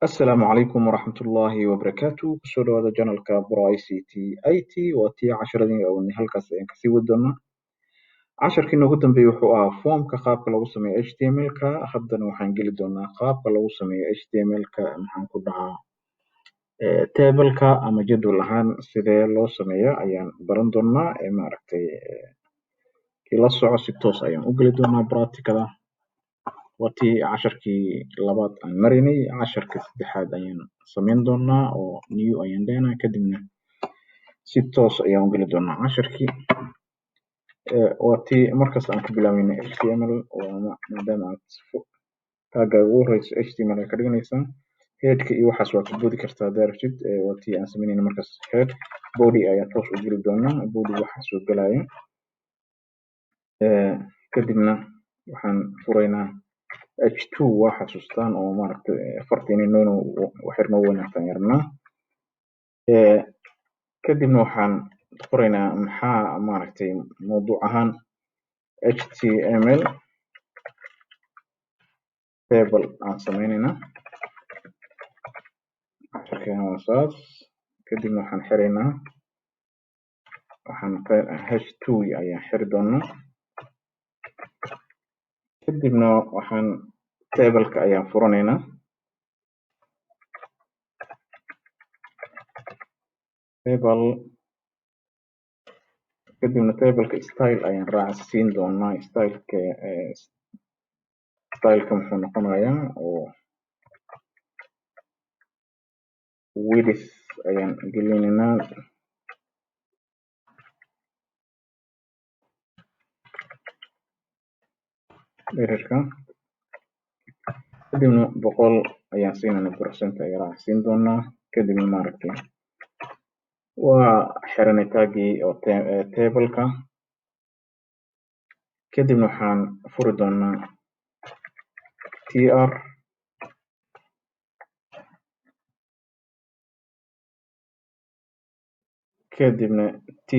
Asalaamu calaykum waraxmatullaahi wabarakaatu. Kusoo dhawaada janalka Bro ICT IT. Waa tii casharadii oo halkaas ayaan kasii wadi doonaa. Casharkii noogu dambeeyey wuxuu ahaa foomka qaabka lagu sameeyo HTML-ka. Haddana waxaan geli doonaa qaabka lagu sameeyo HTML-ka maxaan ku dhahaa table-ka ama jadwal ahaan sidee loo sameeyo ayaan baran doonaa. Ila soco si toos ayaan u geli doonaa practical-da. Waa tii casharkii labaad aan marinay. Casharka saddexaad ayaan samayn doonaa oo new ayaan leenahay, kadibna si toos ayaan u geli doonaa casharkii. Waa tii markaas aan ku bilaabaynay HTML maadaama aad tagga ugu horeyso HTML ay ka dhiganaysaa. Headka iyo waxaas waa ka boodi kartaa haddaad rabtid. Waa tii aan samaynayna markaas head. Body ayaan toos u geli doonaa. Body waxaa soo galaya. Kadibna waxaan furaynaa H2 waa xasuustaan oo fartiina waxyar noo wanaagsan ayaan rabnaa. Kadibna waxaan qoraynaa maxaa mawduuc ahaan HTML table aan sameynaynaa. Casharkeena waa saas. Kadibna waxaan xiraynaa H2 ayaan xiri doonaa. Kadibna waxaan table-ka ayaan furanaynaa. Kadibna table-ka style ayaan raacsiin doonaa. Style-ka muxuu noqonayaa oo width ayaan gelinaynaa. dhererka. Kadibna 100 ayaan siinaynaa percent ayaan raacsiin doonaa. Kadibna waa xiranay taggii oo table-ka. Kadibna waxaan furi doonaa tr. Kadibna th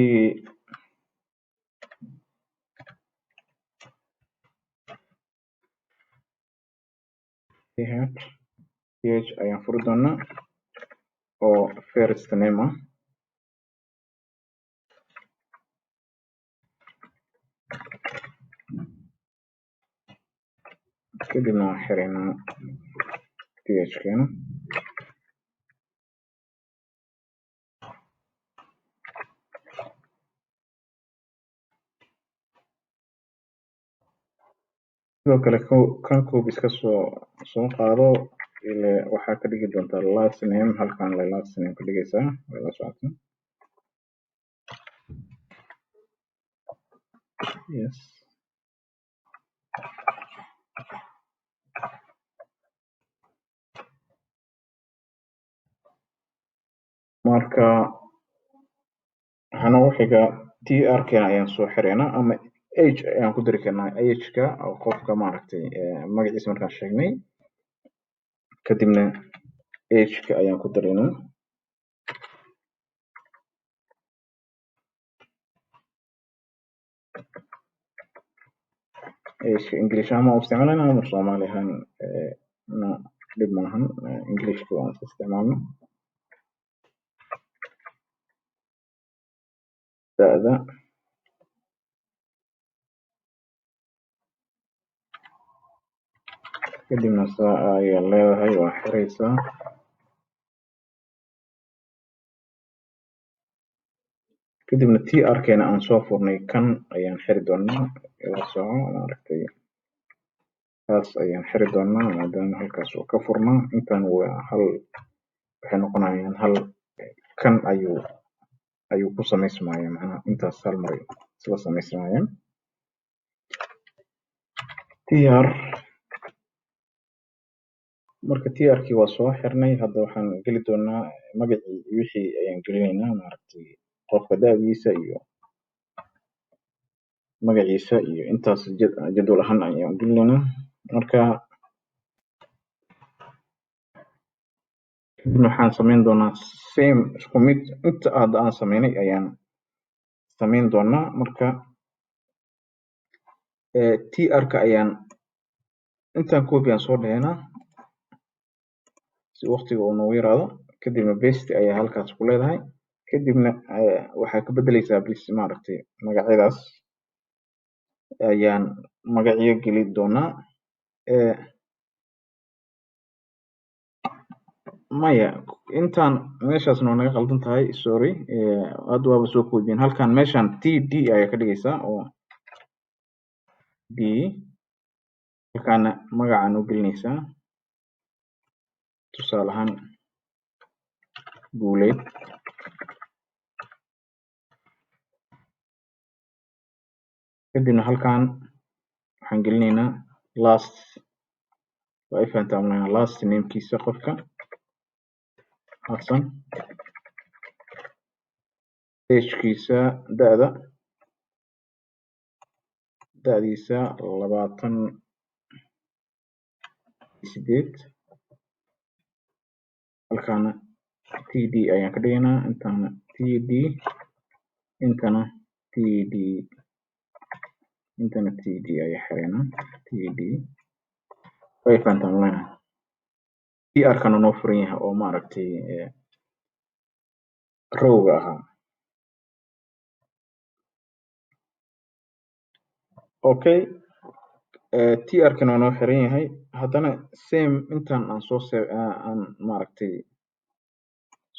ayaan furi doonaa oo first name ah. Kadibna waan xiraynaa th-keena. sidoo kale kan koob iska soo qaado waxaa ka dhigi doontaa last name. Halkan last name ka dhigaysaa way la socotaa. Yes. Marka waxaan ugu xiga tr-keena ayaan soo xiraynaa ama age ayaan ku dari karnaa. Age-ka oo qofka magaciisa markaan sheegnay. Kadibna age-ka ayaan ku daraynaa. age-ka English ahaan u isticmaalayna ama Soomaali ahaan dhib maahan. English-ka waan isticmaalno. da'da. Kadibna saa ayaa leedahay waa xiraysaa. Kadibna tr-keena aan soo furnay kan ayaan xiri doonaa. ila soco kaas ayaan xiri doonaa maadaama halkaas uu ka furnaa. Intan waa hal waxay noqonayaan hal kan ayuu ku samaysmayaa. Intaas hal mar isla samaysmayaan. tr marka tr-kii waa soo xirnay. Hadda waxaan geli doonaa magacii wixii ayaan gelinaynaa. Qofka da'diisa iyo magaciisa iyo intaas jadwal ahaan ayaan gelinaynaa. Marka kadibna waxaan samayn doonaa same isku mid inta hadda aan samaynay ayaan samayn doonaa. Marka tr-ka ayaan intaan copy aan soo dhahaynaa. si waqtiga uu noogu yaraado. Kadibna paste ayaa halkaas ku leedahay. Kadibna waxaa ka bedeleysaa bis maaragtay magacyadaas ayaan magacyo geli doonaa. maya intaan meeshaas waa naga qaldan tahay, sorry. hadda waaba soo koobiyeen halkan. meeshan td ayaa ka dhigaysaa oo d, halkaana magacaan u gelinaysaa, tusaale ahaan guuleed. kadibna halkan waxaan gelinaynaa last, waa fahantaa last namekiisa qofka Xasan, agekiisa da'diisa 28, halkaana td ayaan ka dhigaynaa, intana td, intana td, intana td ayaa xireynaa, td. way fahantaa tr-kana noo furan yahay oo maaragtay rowga ahaa. okay, tr-kana waa noo xiran yahay. haddana same intaan aan maaragtay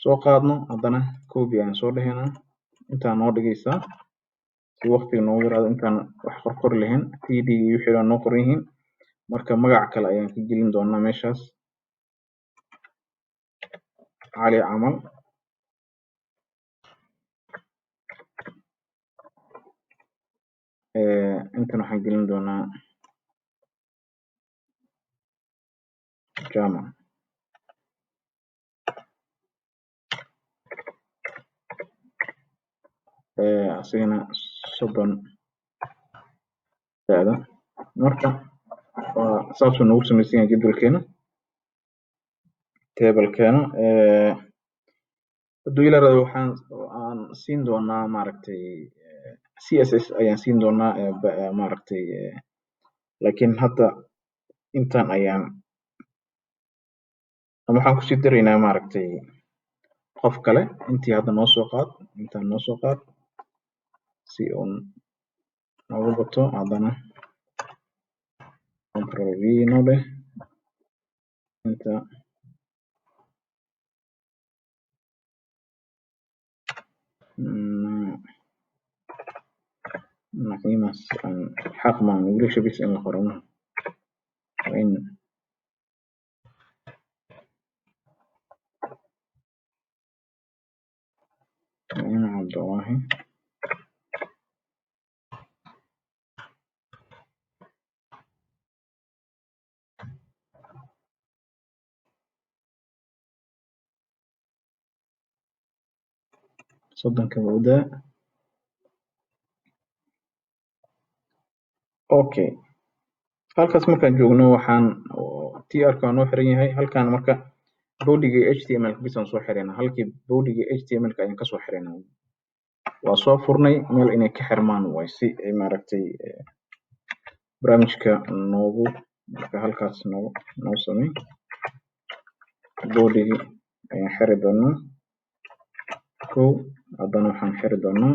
soo qaadno, haddana copy ayaan soo dhahaynaa, intaan noo dhigaysaa si waqtiga noogu yaraado. intaan wax qorqori lahayn td iyo wixii dhan noo qoran yihiin. marka magac kale ayaan ka gelin doonaa meeshaas, cali camal. intan waxaan gelin doonaa jama. asigana 30 da'da. marka saasuu noogu samaysan yahay jadwalkeena, tablekeena. hadduu ila rabo aan siin doonaa maaragtay css ayaan siin doonaa maaragtay, laakiin hadda intaan ayaan ama waxaan kusii daraynaa maaragtay qof kale. intii hadda noo soo qaad, intaan noo soo qaad si uun noogu bato. haddana control v noo dheh, inta naciimas xaq maan wiilasha bis in la qoro waa in cabdulaahi. soddonka bawdaa. okay, halkaas markaan joogno waxaan tr-ka noo xiran yahay. halkaan marka bodiga html bis aan soo xiraynaa, halkii bodiga html ayaan kasoo xiraynaa. waa soo furnay meel inay ka xirmaan way si ay maaragtay barnaamijka noogu. marka halkaas noo samey. bodigi ayaan xiri doonaa kow. haddana waxaan xiri doonaa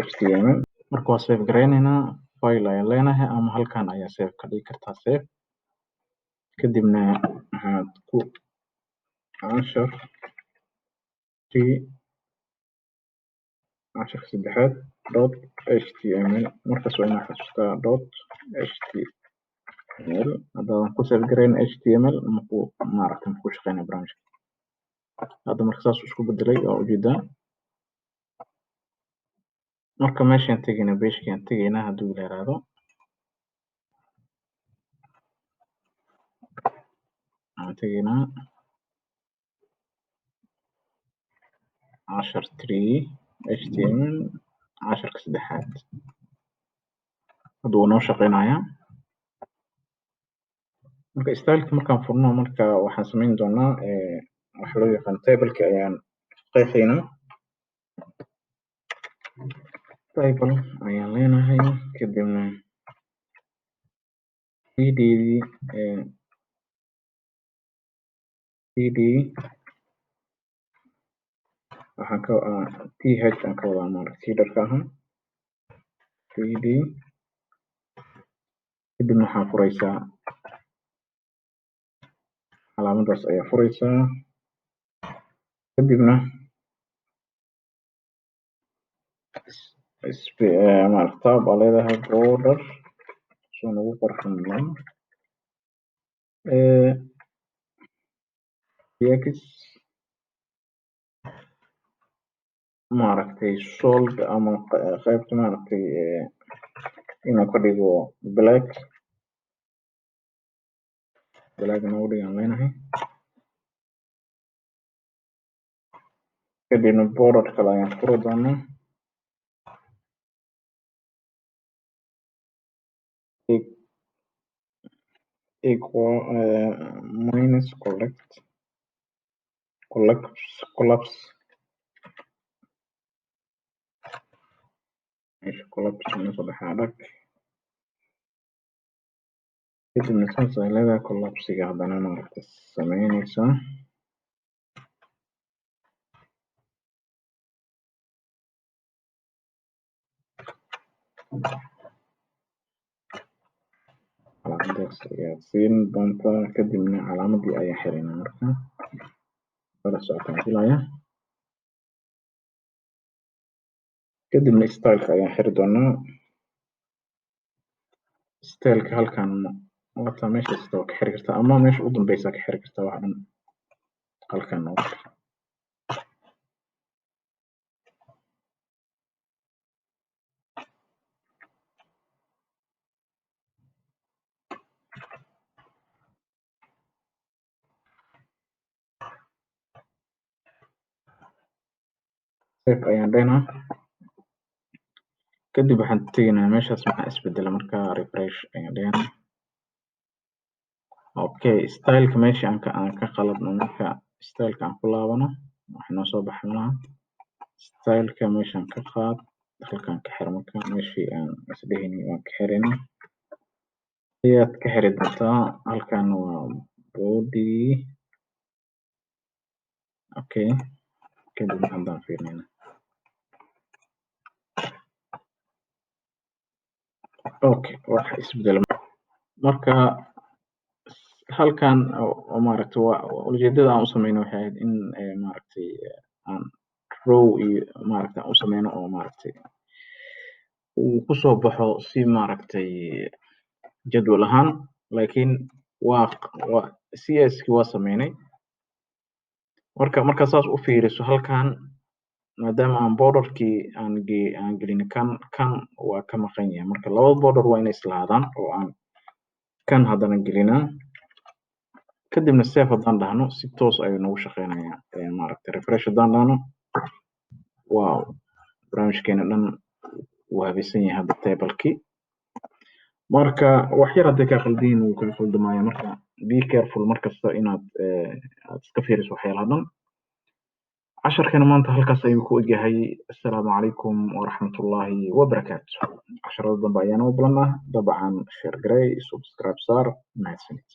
html. marka waa save garaynaynaa, file ayaan leenahay ama halkan ayaa save ka dhigi kartaa save. kadibna waxaad ku casharka saddexaad .html. markaas waa inaad xasuustaa .html. haddaadan ku save garayn html maaragtay maku shaqeynaya barnaamijka. hadda marka saas isku bedelay waa ujeedaa. marka meeshaan tegaynaa, page-kaan tegaynaa hadduu ila yiraahdo. waxaan tegaynaa cashar 3 html, casharka saddexaad. hadda wuu noo shaqeynayaa. marka styleka markaan furno, marka waxaan samayn doonaa waxa loo yaqaan tableka ayaan qeexaynaa. table ayaan leenahay. kadibna id cd waxaan ka th aan ka wadaa maaragtay headerka ahaa cd kadibna waxaan furaysaa calaamadaas ayaa furaysaa kadibna maaragtay tab aa leedahay border soo nagu qorxan x maaragtay sold ama qaybta maaragtay inuu ka dhigo black noogu dhigaan leenahay kadibna border kale ayaan furi doonaa equal minus collapse soo baxaa dhag kadibna saas ay leedahay collapsiga haddana maaragtay sameynaysaa calaamadaas ayaad siin doontaa kadibna calaamadii ayaa xirinaa marka wala socotaan filaya kadibna styleka ayaan xiri doonaa styleka halkan wata meesha kasta waa ka xiri kartaa ama meesha u dambeysa ka xiri kartaa wax dhan halkan save ayaan dhaynaa kadib waxaan tegaynaa meeshaas maxaa isbedela marka refresh ayaan dhaynaa okay styleka meesha aan ka qaladno marka styleka aan ku laabano waxa noo soo baxa malaha styleka meeshaan ka qaad halkan ka xir marka meeshii aan isdhehayni waan ka xirayna ayaad ka xiri doontaa halkan waa body okay kadib haddaan fiirnayna okay waxa isbedela marka halkan oo maaragtay ujeedada aan u sameyno waxay ahayd in maaragtay aan row iyo maaragtay aan u sameyno oo maaragtay uu kusoo baxo si maaragtay jadwal ahaan laakiin waa cs-ki waa sameynay marka saas u fiiriso halkan maadaama aan borderkii aan gelin kan waa ka maqan yahay marka labada border waa inay islahaadaan oo aan kan haddana gelinaa kadibna save haddaan dhahno si toos ayuu nagu shaqeynayaa maaragtay refresh haddaan dhahno wow barnaamijkeena dhan wuu habaysan yahay hadda tablekii marka wax yar hadday kaa qaldiin wuu kaa qaldamaya marka be careful markasta inaad aad iska fiiriso waxyaalaha dhan casharkeena maanta halkaas ayuu ku egyahay assalaamu calaykum waraxmatullaahi wabarakaatu casharada dambe ayaana u balanaa dabcan share garey subscribe saar mahadsanid